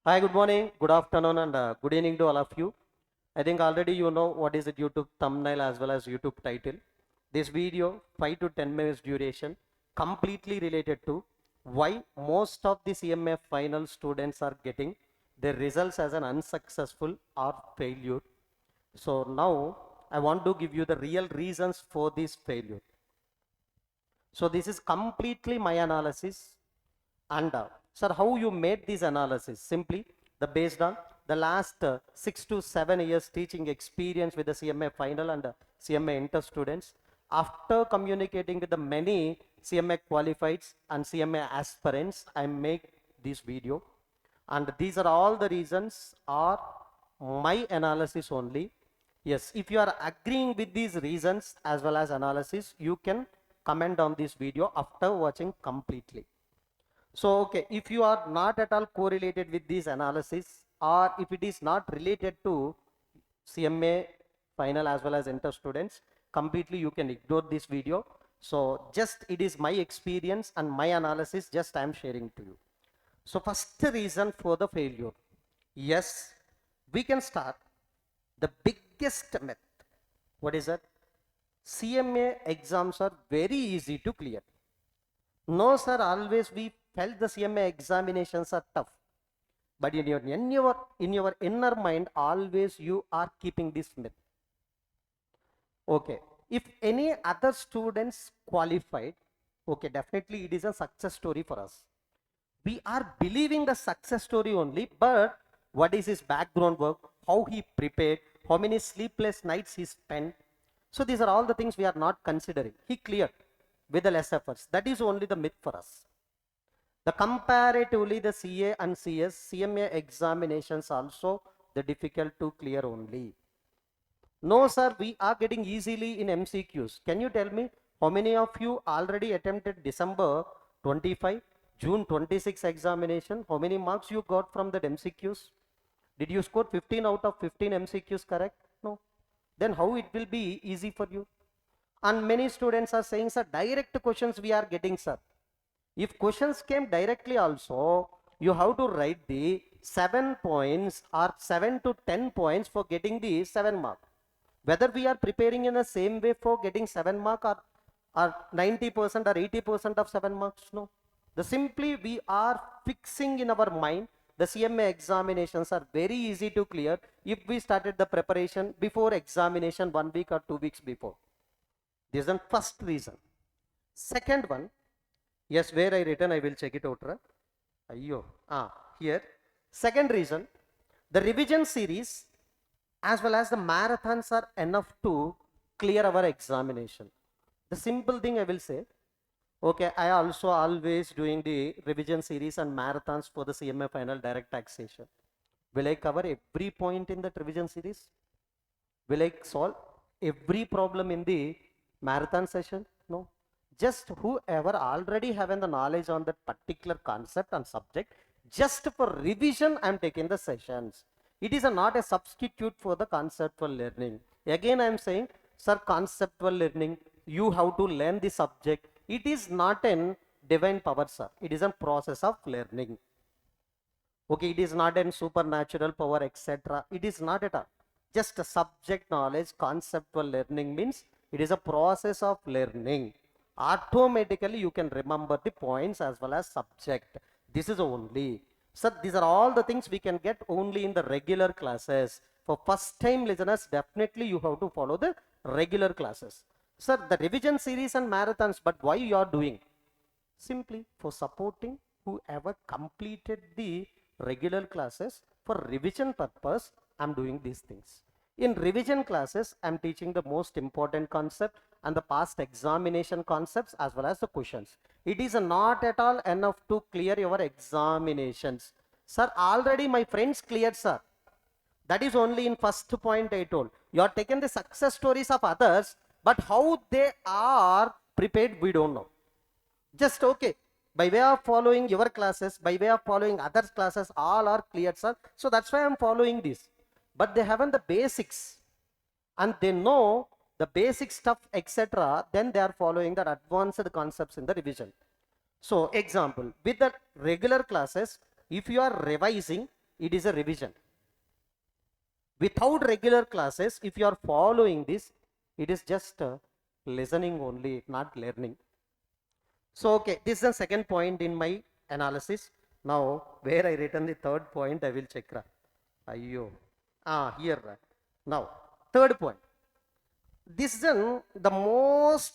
Hi, good morning, good afternoon, and good evening to all of you. I think already you know what is the YouTube thumbnail as well as YouTube title. This video, 5 to 10 minutes duration, completely related to why most of the CMA final students are getting their results as an unsuccessful or failure. So now I want to give you the real reasons for this failure. So this is completely my analysis. And sir, how you made this analysis? Simply the based on the last 6 to 7 years teaching experience with the CMA final and CMA inter students. After communicating with the many CMA qualified and CMA aspirants, I make this video. And these are all the reasons are my analysis only. Yes, if you are agreeing with these reasons as well as analysis, you can comment on this video after watching completely. So, okay, if you are not at all correlated with this analysis, or if it is not related to CMA final as well as inter students, completely you can ignore this video. So just it is my experience and my analysis, just I am sharing to you. So first reason for the failure. Yes, we can start the biggest myth. What is that? CMA exams are very easy to clear. No, sir, always we felt the CMA examinations are tough. But in your inner mind, always you are keeping this myth. Okay. If any other students qualified, okay, definitely it is a success story for us. We are believing the success story only, but what is his background work, how he prepared, how many sleepless nights he spent. So these are all the things we are not considering. He cleared with the less efforts. That is only the myth for us. The comparatively the CA and CS, CMA examinations also the difficult to clear only. No, sir, we are getting easily in MCQs. Can you tell me how many of you already attempted December 25, June 26 examination? How many marks you got from that MCQs? Did you score 15 out of 15 MCQs correct? No. Then how it will be easy for you? And many students are saying, sir, direct questions we are getting, sir. If questions came directly also, you have to write the 7 points or 7 to 10 points for getting the 7 mark. Whether we are preparing in the same way for getting 7 mark or 90% or 80% of 7 marks, no. The simply we are fixing in our mind the CMA examinations are very easy to clear if we started the preparation before examination 1 week or 2 weeks before. This is the first reason. Second one, yes, where I written, I will check it out. Ayyo. Here. Second reason, the revision series as well as the marathons are enough to clear our examination. The simple thing I will say, okay, I also always doing the revision series and marathons for the CMA final direct taxation. Will I cover every point in the revision series? Will I solve every problem in the marathon session? No. Just whoever already having the knowledge on that particular concept and subject, just for revision I am taking the sessions. It is not a substitute for the conceptual learning. Again I am saying, sir, conceptual learning, you have to learn the subject. It is not an divine power, sir. It is a process of learning. Okay, it is not an supernatural power, etc. It is not at all. Just a subject knowledge, conceptual learning means it is a process of learning. Automatically you can remember the points as well as subject. This is only. Sir, these are all the things we can get only in the regular classes. For first time listeners, definitely you have to follow the regular classes. Sir, the revision series and marathons, but why you are doing? Simply for supporting whoever completed the regular classes. For revision purpose, I'm doing these things. In revision classes, I'm teaching the most important concept and the past examination concepts as well as the questions. It is not at all enough to clear your examinations. Sir, already my friends cleared, sir. That is only in first point I told. You are taking the success stories of others, but how they are prepared, we don't know. Just okay. By way of following your classes, by way of following others' classes, all are cleared, sir. So that's why I'm following this. But they haven't the basics. And they know the basic stuff, etc. Then they are following the advanced concepts in the revision. So, example, with the regular classes, if you are revising, it is a revision. Without regular classes, if you are following this, it is just listening only, not learning. So, okay, this is the second point in my analysis. Now, where I written the third point, I will check. Ayyo. Here. Now, third point. This is the most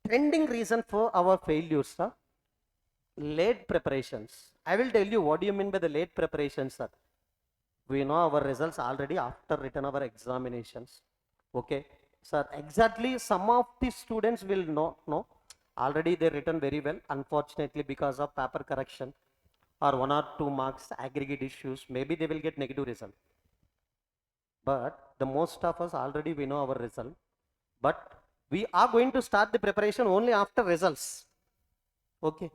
trending reason for our failures, late preparations. I will tell you what do you mean by the late preparations, sir. We know our results already after written our examinations. Okay, sir, exactly some of the students will not know. Already they written very well. Unfortunately, because of paper correction or 1 or 2 marks aggregate issues, maybe they will get negative result. But the most of us already we know our result. But we are going to start the preparation only after results. Okay.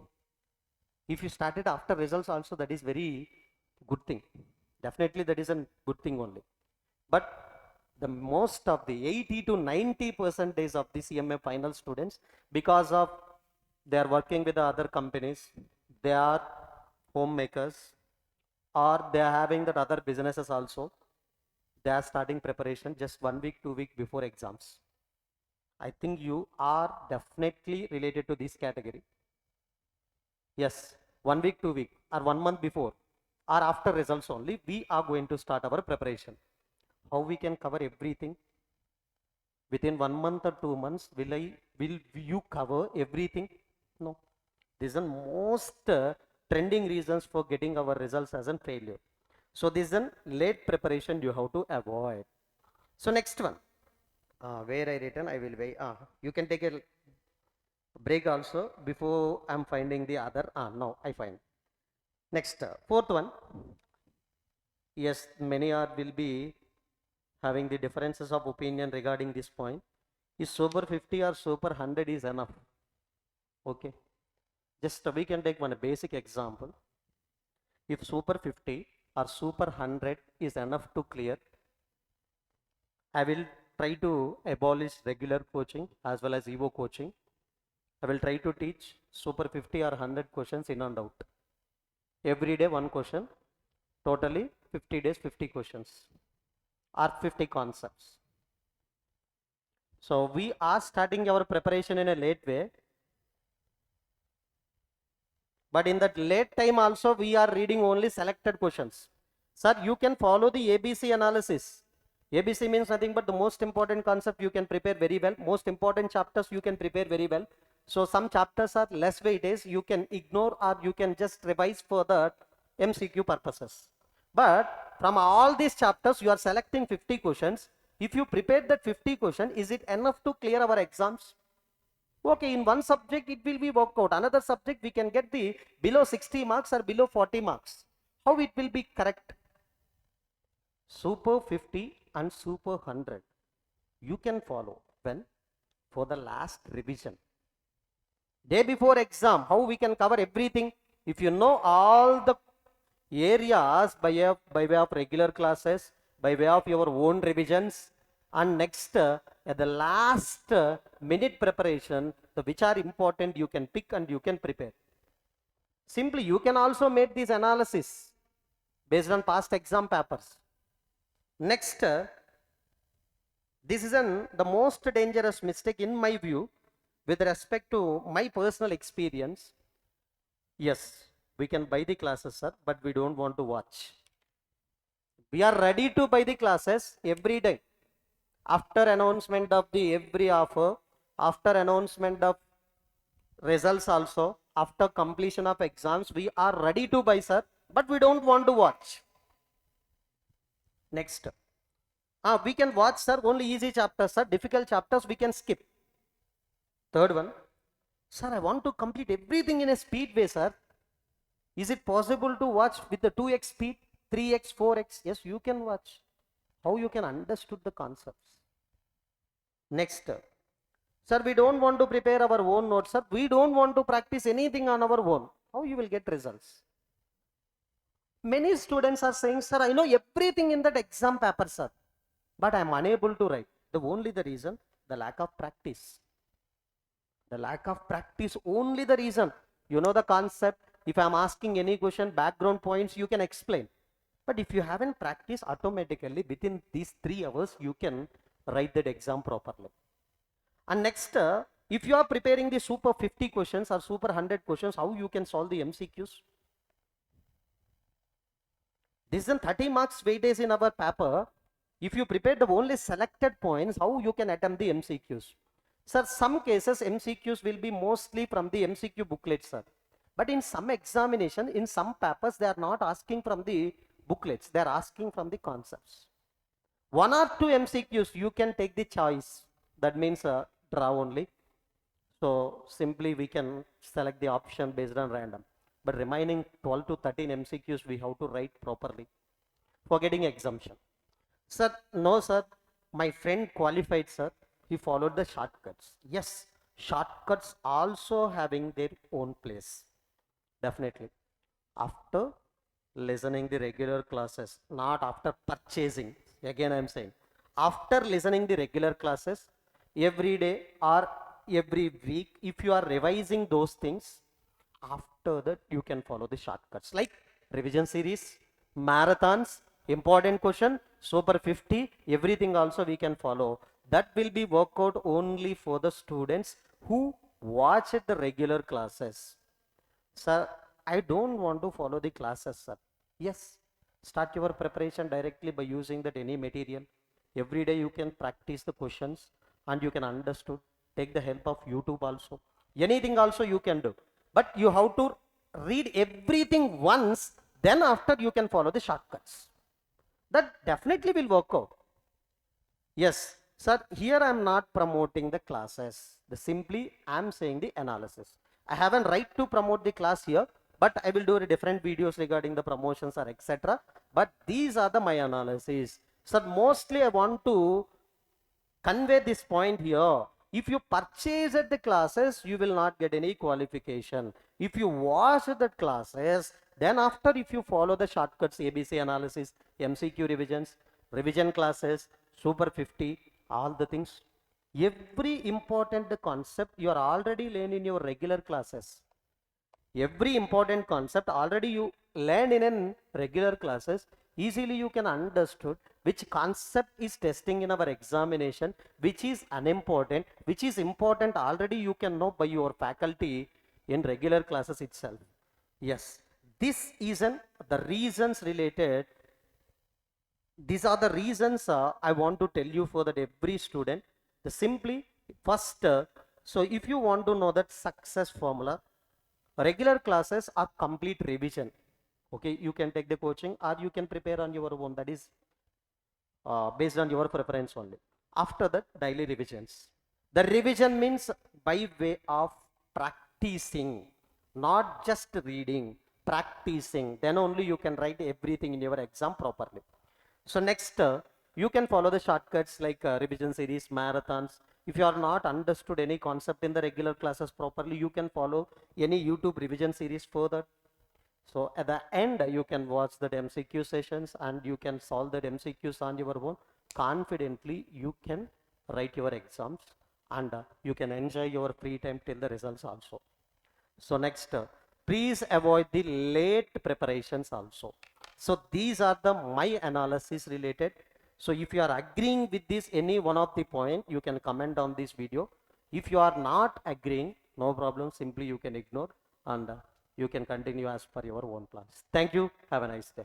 If you started after results also, that is very good thing. Definitely that is a good thing only. But the most of the 80 to 90% of the CMA final students, because of they are working with the other companies, they are homemakers, or they are having that other businesses also, they are starting preparation just 1 week, 2 weeks before exams. I think you are definitely related to this category. Yes, 1 week, 2 weeks, or 1 month before, or after results only, we are going to start our preparation. How we can cover everything? Within 1 month or 2 months, will you cover everything? No. This is the most trending reasons for getting our results as a failure. So this is a late preparation you have to avoid. So next one, where I written, I will wait. You can take a break also before I'm finding the other. Now I find. Next, fourth one. Yes, many are will be having the differences of opinion regarding this point. Is super 50 or super 100 is enough? Okay. Just we can take one basic example. If super 50 or super 100 is enough to clear, I will try to abolish regular coaching as well as Evo coaching. I will try to teach super 50 or 100 questions in and out. Every day one question, totally 50 days 50 questions or 50 concepts. So we are starting our preparation in a late way. But in that late time also we are reading only selected questions. Sir, you can follow the ABC analysis. ABC means nothing but the most important concept you can prepare very well. Most important chapters you can prepare very well. So some chapters are less weightage, you can ignore or you can just revise for the MCQ purposes. But from all these chapters you are selecting 50 questions. If you prepare that 50 question, is it enough to clear our exams? Okay, in one subject it will be worked out. Another subject we can get the below 60 marks or below 40 marks. How it will be correct? Super 50 and super 100 you can follow when? For the last revision. Day before exam, how we can cover everything? If you know all the areas by way of regular classes, by way of your own revisions, and next at the last minute preparation, the which are important you can pick and you can prepare. Simply you can also make this analysis based on past exam papers. Next, this is the most dangerous mistake in my view with respect to my personal experience. Yes, we can buy the classes, sir, but we don't want to watch. We are ready to buy the classes every day. After announcement of the every offer, after announcement of results also, after completion of exams, we are ready to buy, sir, but we don't want to watch. Next. We can watch, sir, only easy chapters, sir. Difficult chapters we can skip. Third one. Sir, I want to complete everything in a speed way, sir. Is it possible to watch with the 2x speed, 3x, 4x? Yes, you can watch. How you can understood the concepts. Next. Sir, we don't want to prepare our own notes, sir. We don't want to practice anything on our own. How you will get results? Many students are saying, sir, I know everything in that exam paper, sir, but I am unable to write. Only the reason, the lack of practice. The lack of practice, only the reason. You know the concept. If I'm asking any question, background points, you can explain. But if you haven't practiced, automatically within these 3 hours, you can write that exam properly. And next, if you are preparing the super 50 questions or super 100 questions, how you can solve the MCQs? This is a 30 marks weightage in our paper. If you prepare the only selected points, how you can attempt the MCQs? Sir, some cases MCQs will be mostly from the MCQ booklet, sir. But in some examination, in some papers, they are not asking from the booklets. They are asking from the concepts. 1 or 2 MCQs, you can take the choice. That means draw only. So simply we can select the option based on random. But remaining 12 to 13 MCQs, we have to write properly for getting exemption. Sir, no sir, my friend qualified, sir. He followed the shortcuts. Yes, shortcuts also having their own place. Definitely. After listening the regular classes, not after purchasing. Again, I'm saying, after listening the regular classes, every day or every week, if you are revising those things, after that you can follow the shortcuts like revision series, marathons, important question, super 50, everything also we can follow. That will be worked out only for the students who watch the regular classes. Sir, I don't want to follow the classes, sir. Yes, start your preparation directly by using that any material. Every day you can practice the questions and you can understood. Take the help of YouTube also. Anything also you can do. But you have to read everything once, then after you can follow the shortcuts. That definitely will work out. Yes, sir, here I am not promoting the classes. Simply I am saying the analysis. I haven't right to promote the class here, but I will do different videos regarding the promotions or etc. But these are my analysis. Sir, mostly I want to convey this point here. If you purchase at the classes, you will not get any qualification. If you watch the classes, then after if you follow the shortcuts, ABC analysis, MCQ revisions, revision classes, super 50, all the things, every important concept you are already learning in your regular classes. Every important concept already you learn in regular classes, easily you can understood which concept is testing in our examination, which is unimportant, which is important already you can know by your faculty in regular classes itself. Yes, this is the reasons related. These are the reasons I want to tell you for that every student. The simply first, so if you want to know that success formula, regular classes are complete revision. Okay, you can take the coaching or you can prepare on your own. That is based on your preference only. After that, daily revisions. The revision means by way of practicing, not just reading, practicing. Then only you can write everything in your exam properly. So next, you can follow the shortcuts like revision series, marathons. If you are not understood any concept in the regular classes properly, you can follow any YouTube revision series further. So at the end, you can watch the MCQ sessions and you can solve that MCQs on your own. Confidently, you can write your exams and you can enjoy your free time till the results also. So next, please avoid the late preparations also. So these are my analysis related. So if you are agreeing with this, any one of the point, you can comment on this video. If you are not agreeing, no problem, simply you can ignore and you can continue as per your own plans. Thank you. Have a nice day.